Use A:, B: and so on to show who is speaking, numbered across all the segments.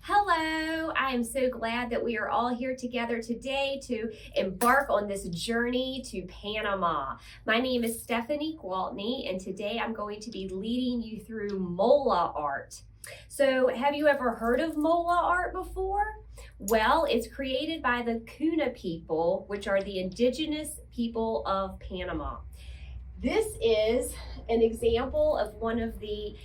A: Hello, I am so glad that we are all here together today to embark on this journey to Panama. My name is Stephanie Gwaltney, and today I'm going to be leading you through Mola Art. So have you ever heard of Mola Art before? Well, it's created by the Kuna people, which are the indigenous people of Panama. This is an example of one of the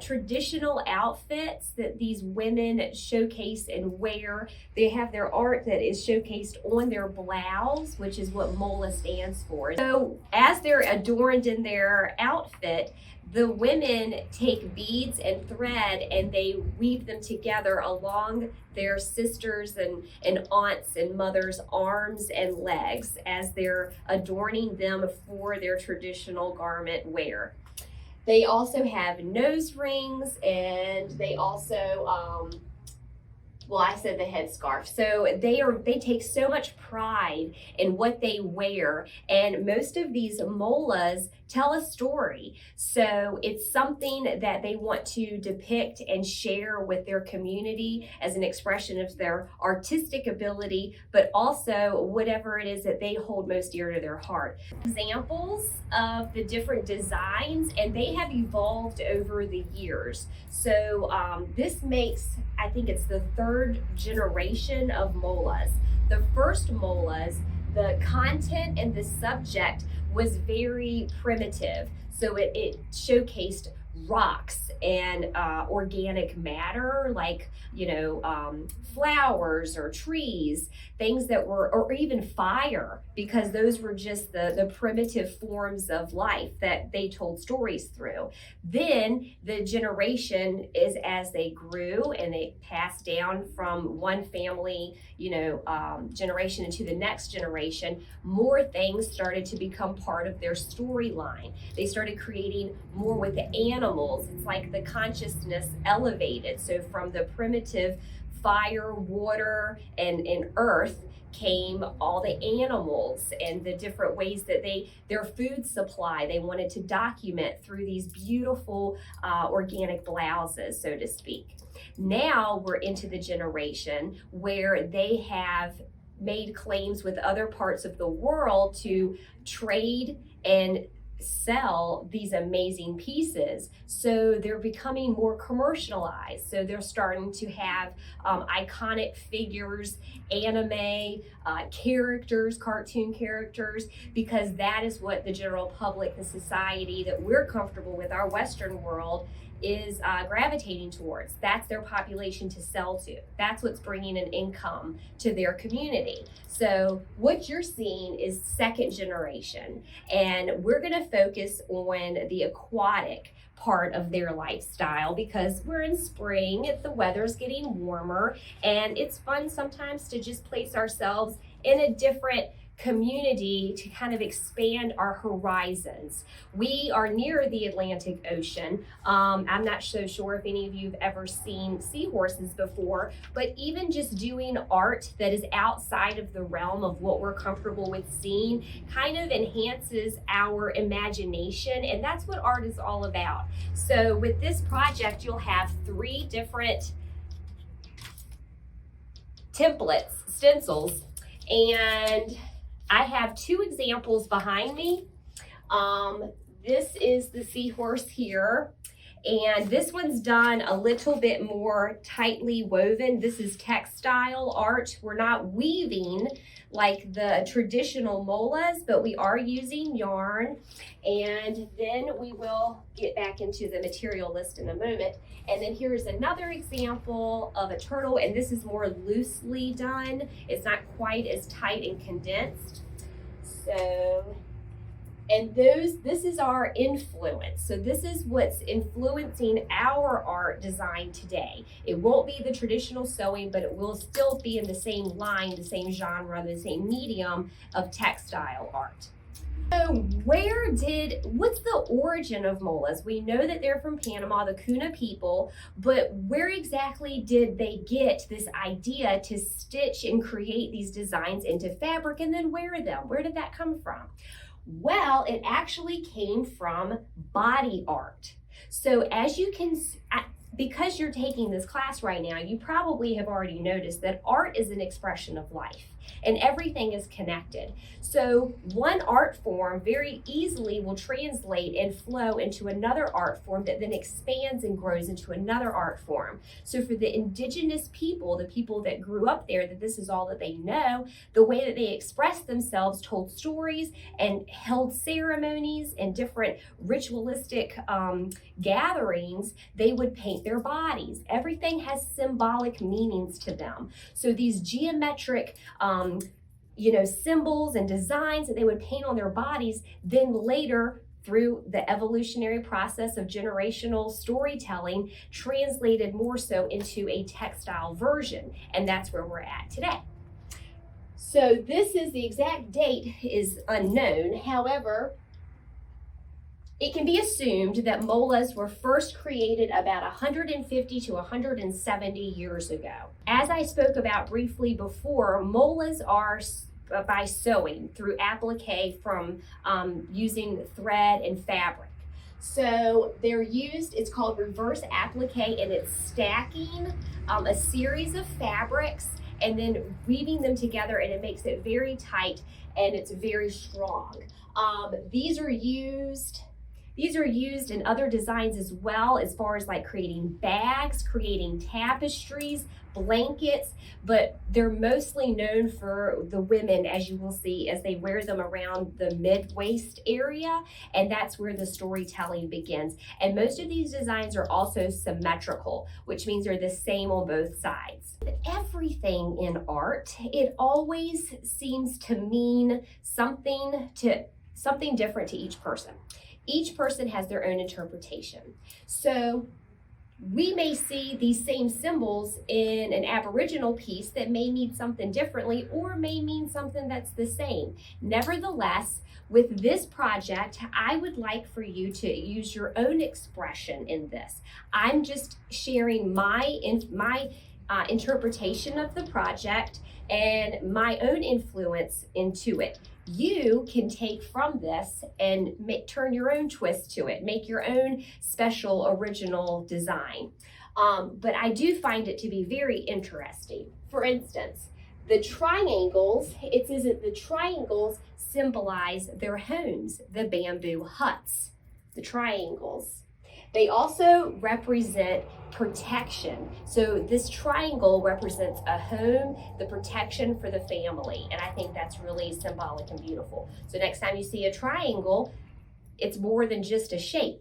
A: traditional outfits that these women showcase and wear. They have their art that is showcased on their blouse, which is what Mola stands for. So as they're adorned in their outfit, the women take beads and thread and they weave them together along their sisters and aunts and mothers' arms and legs as they're adorning them for their traditional garment wear. They also have nose rings, and they also, I said the headscarf. So they take so much pride in what they wear, and most of these molas tell a story. So it's something that they want to depict and share with their community as an expression of their artistic ability, but also whatever it is that they hold most dear to their heart. Examples of the different designs, and they have evolved over the years. So this makes, I think it's the third generation of molas. The first molas, the content and the subject was very primitive. So it showcased rocks and organic matter, like, flowers or trees, things that were, or even fire, because those were just the primitive forms of life that they told stories through. Then the generation is as they grew and they passed down from one family, generation into the next generation, more things started to become part of their storyline. They started creating more with the animals. It's like the consciousness elevated. So from the primitive fire, water, and earth came all the animals and the different ways that their food supply they wanted to document through these beautiful organic blouses, so to speak. Now we're into the generation where they have made claims with other parts of the world to trade and sell these amazing pieces. So they're becoming more commercialized. So they're starting to have iconic figures, anime characters, cartoon characters, because that is what the general public, the society that we're comfortable with, our Western world, is gravitating towards. That's their population to sell to. That's what's bringing an income to their community. So what you're seeing is second generation, and we're going to focus on the aquatic part of their lifestyle because we're in spring, the weather's getting warmer, and it's fun sometimes to just place ourselves in a different community to kind of expand our horizons. We are near the Atlantic Ocean. I'm not so sure if any of you have ever seen seahorses before, but even just doing art that is outside of the realm of what we're comfortable with seeing kind of enhances our imagination, and that's what art is all about. So with this project, you'll have 3 different templates, stencils, and I have 2 examples behind me. This is the seahorse here, and this one's done a little bit more tightly woven. This is textile art. We're not weaving like the traditional molas, but we are using yarn. And then we will get back into the material list in a moment. And then here's another example of a turtle, and this is more loosely done. It's not quite as tight and condensed. So, and this is our influence. So this is what's influencing our art design today. It won't be the traditional sewing, but it will still be in the same line, the same genre, the same medium of textile art. So what's the origin of molas? We know that they're from Panama, the Kuna people, but where exactly did they get this idea to stitch and create these designs into fabric and then wear them? Where did that come from? Well, it actually came from body art. So as you can, because you're taking this class right now, you probably have already noticed that art is an expression of life and everything is connected. So one art form very easily will translate and flow into another art form that then expands and grows into another art form. So for the indigenous people, the people that grew up there, that this is all that they know, the way that they expressed themselves, told stories and held ceremonies and different ritualistic gatherings, they would paint their bodies. Everything has symbolic meanings to them. So these geometric symbols and designs that they would paint on their bodies, then later through the evolutionary process of generational storytelling, translated more so into a textile version. And that's where we're at today. So this is the exact date is unknown. However, it can be assumed that molas were first created about 150 to 170 years ago. As I spoke about briefly before, molas are by sewing through applique from using thread and fabric. So they're used, it's called reverse applique, and it's stacking a series of fabrics and then weaving them together, and it makes it very tight and it's very strong. These are used in other designs as well, as far as like creating bags, creating tapestries, blankets, but they're mostly known for the women, as you will see, as they wear them around the mid-waist area, and that's where the storytelling begins. And most of these designs are also symmetrical, which means they're the same on both sides. Everything in art, it always seems to mean something different to each person. Each person has their own interpretation. So we may see these same symbols in an Aboriginal piece that may mean something differently or may mean something that's the same. Nevertheless, with this project, I would like for you to use your own expression in this. I'm just sharing my interpretation of the project and my own influence into it. You can take from this and turn your own twist to it, make your own special original design. But I do find it to be very interesting. For instance, the triangles, it says that the triangles symbolize their homes, the bamboo huts, the triangles. They also represent protection. So this triangle represents a home, the protection for the family. And I think that's really symbolic and beautiful. So next time you see a triangle, it's more than just a shape.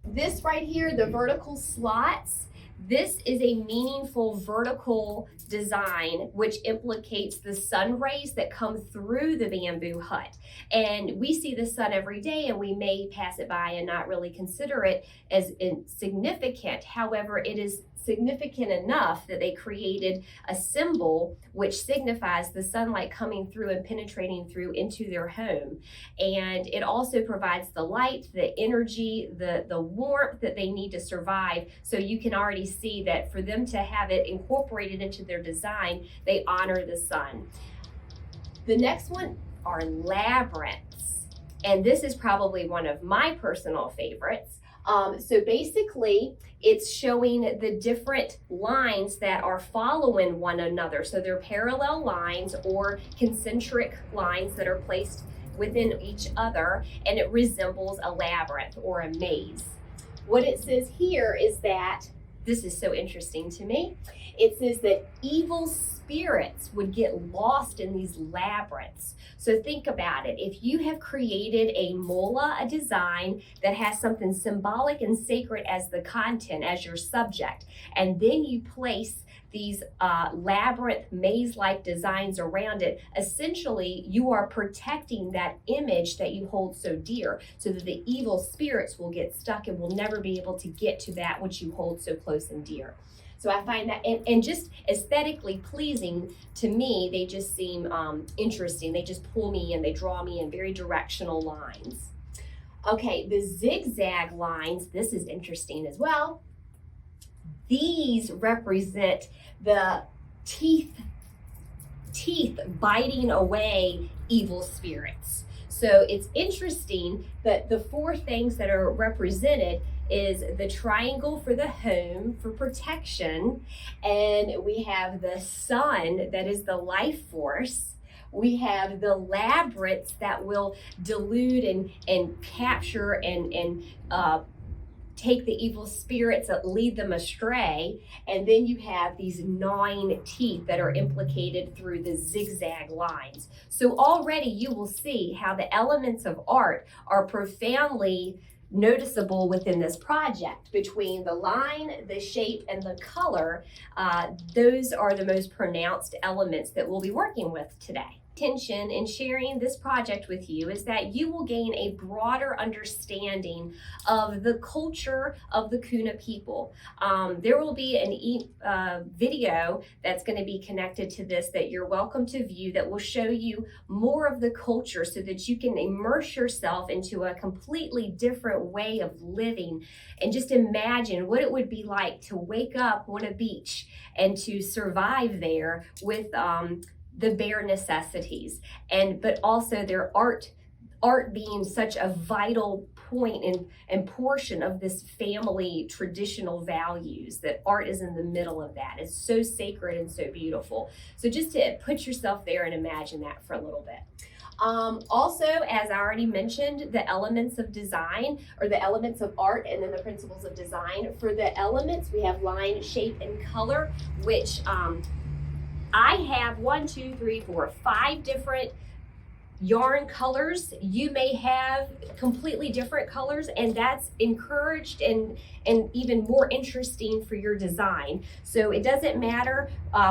A: This right here, the vertical slots, this is a meaningful vertical design which implicates the sun rays that come through the bamboo hut. And we see the sun every day and we may pass it by and not really consider it as insignificant. However, it is significant enough that they created a symbol which signifies the sunlight coming through and penetrating through into their home. And it also provides the light, the energy, the warmth that they need to survive. So you can already see that for them to have it incorporated into their design, they honor the sun. The next one are labyrinths. And this is probably one of my personal favorites. So basically, it's showing the different lines that are following one another. So they're parallel lines or concentric lines that are placed within each other, and it resembles a labyrinth or a maze. What it says here is that, this is so interesting to me, it says that evil spirits would get lost in these labyrinths. So think about it. If you have created a mola, a design that has something symbolic and sacred as the content, as your subject, and then you place these labyrinth maze-like designs around it, essentially you are protecting that image that you hold so dear, so that the evil spirits will get stuck and will never be able to get to that which you hold so close and dear. So I find that, and just aesthetically pleasing to me, they just seem interesting. They just pull me in, they draw me in, very directional lines. Okay, the zigzag lines, this is interesting as well. These represent the teeth biting away evil spirits. So it's interesting that the four things that are represented is the triangle for the home for protection, and we have the sun that is the life force. We have the labyrinths that will delude and capture and take the evil spirits that lead them astray. And then you have these 9 teeth that are implicated through the zigzag lines. So already you will see how the elements of art are profoundly noticeable within this project. Between the line, the shape, and the color, those are the most pronounced elements that we'll be working with today. Intention in sharing this project with you is that you will gain a broader understanding of the culture of the Kuna people. There will be an video that's going to be connected to this that you're welcome to view that will show you more of the culture so that you can immerse yourself into a completely different way of living, and just imagine what it would be like to wake up on a beach and to survive there with the bare necessities, but also their art being such a vital point and portion of this family traditional values, that art is in the middle of that. It's so sacred and so beautiful. So just to put yourself there and imagine that for a little bit. Also, as I already mentioned, the elements of design, or the elements of art, and then the principles of design. For the elements, we have line, shape, and color, which I have 5 different yarn colors. You may have completely different colors, and that's encouraged and even more interesting for your design. So it doesn't matter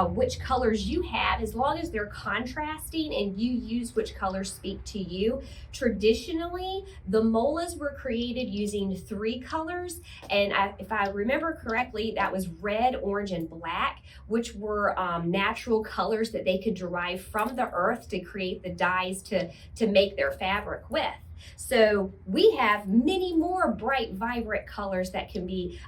A: which colors you have, as long as they're contrasting and you use which colors speak to you. Traditionally, the molas were created using 3 colors, and if I remember correctly, that was red, orange, and black, which were natural colors that they could derive from the earth to create the dyes to make their fabric with. So we have many more bright, vibrant colors that can be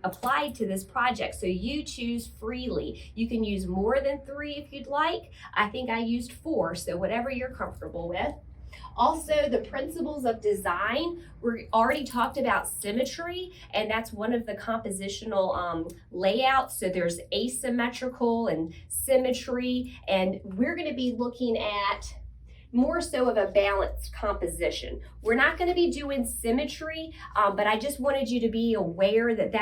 A: applied to this project. So you choose freely. You can use more than 3 if you'd like. I think I used 4, so whatever you're comfortable with. Also, the principles of design, we already talked about symmetry, and that's one of the compositional layouts. So there's asymmetrical and symmetry, and we're going to be looking at more so of a balanced composition. We're not going to be doing symmetry, but I just wanted you to be aware that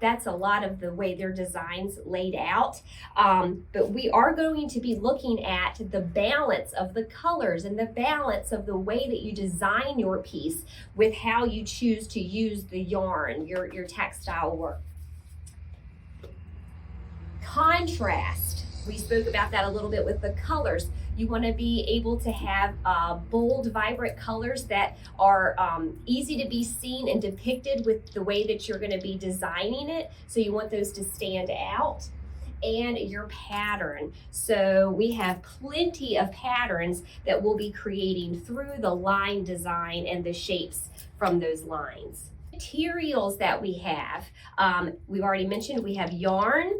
A: that's a lot of the way their designs laid out. But we are going to be looking at the balance of the colors and the balance of the way that you design your piece with how you choose to use the yarn, your textile work. Contrast. We spoke about that a little bit with the colors. You want to be able to have bold, vibrant colors that are easy to be seen and depicted with the way that you're going to be designing it. So you want those to stand out. And your pattern. So we have plenty of patterns that we'll be creating through the line design and the shapes from those lines. Materials that we have, we've already mentioned, we have yarn,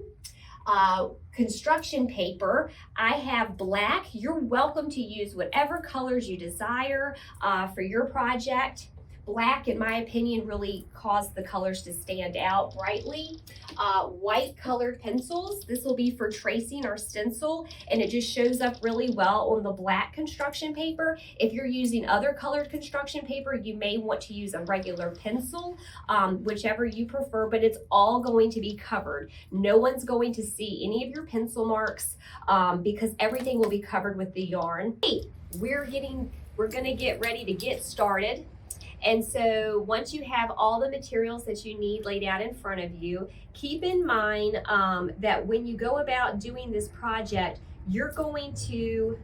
A: construction paper. I have black. You're welcome to use whatever colors you desire for your project. Black, in my opinion, really caused the colors to stand out brightly. White colored pencils. This will be for tracing or stencil, and it just shows up really well on the black construction paper. If you're using other colored construction paper, you may want to use a regular pencil, whichever you prefer, but it's all going to be covered. No one's going to see any of your pencil marks because everything will be covered with the yarn. We're going to get ready to get started. And so once you have all the materials that you need laid out in front of you, keep in mind that when you go about doing this project, you're going to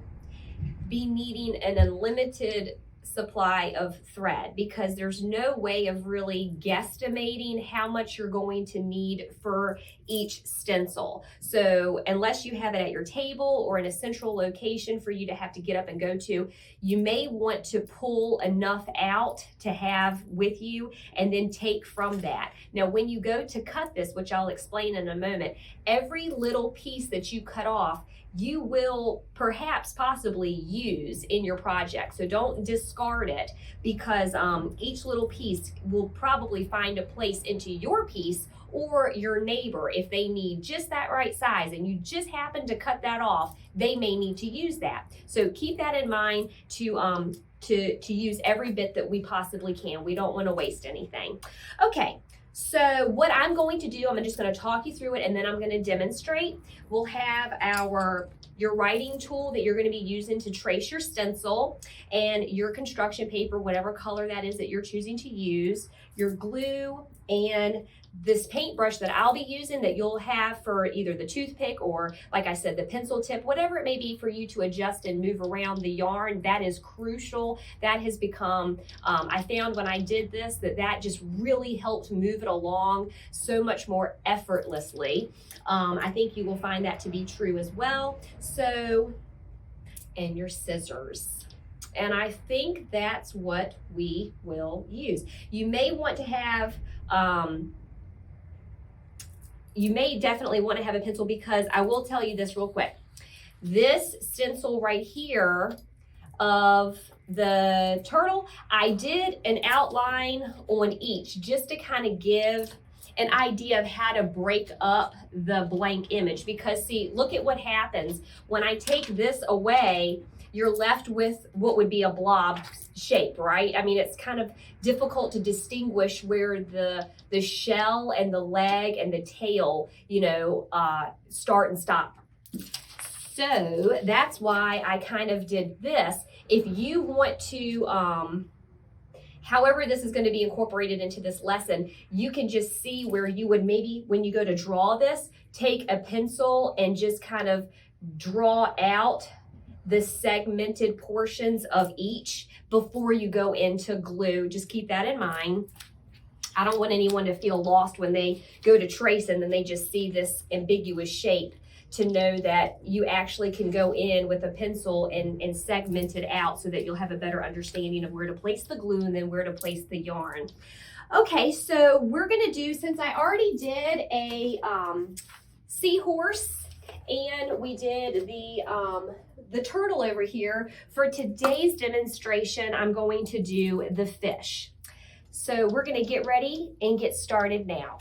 A: be needing an unlimited supply of thread, because there's no way of really guesstimating how much you're going to need for each stencil. So unless you have it at your table or in a central location for you to have to get up and go to, you may want to pull enough out to have with you and then take from that. Now, when you go to cut this, which I'll explain in a moment, every little piece that you cut off, you will possibly use in your project. So don't discard discard it, because each little piece will probably find a place into your piece or your neighbor. If they need just that right size and you just happen to cut that off, they may need to use that. So keep that in mind to use every bit that we possibly can. We don't want to waste anything. Okay, so what I'm going to do, I'm just going to talk you through it and then I'm going to demonstrate. We'll have your writing tool that you're going to be using to trace your stencil, and your construction paper, whatever color that is that you're choosing to use, your glue, and this paintbrush that I'll be using that you'll have for either the toothpick or, like I said, the pencil tip, whatever it may be for you to adjust and move around the yarn. That is crucial. That has become, I found when I did this, that just really helped move it along so much more effortlessly. I think you will find that to be true as well. So, and your scissors. And I think that's what we will use. You may want to have, you may definitely want to have a pencil, because I will tell you this real quick. This stencil right here of the turtle, I did an outline on each just to kind of give an idea of how to break up the blank image. Because see, look at what happens when I take this away. You're left with what would be a blob shape, right? I mean, it's kind of difficult to distinguish where the shell and the leg and the tail, you know, start and stop. So that's why I kind of did this. If you want to, however this is going to be incorporated into this lesson, you can just see where you would maybe, when you go to draw this, take a pencil and just kind of draw out the segmented portions of each before you go into glue. Just keep that in mind. I don't want anyone to feel lost when they go to trace and then they just see this ambiguous shape, to know that you actually can go in with a pencil and segment it out so that you'll have a better understanding of where to place the glue and then where to place the yarn. Okay, so we're gonna do, since I already did a seahorse and we did the turtle over here, for today's demonstration, I'm going to do the fish. So we're gonna get ready and get started now.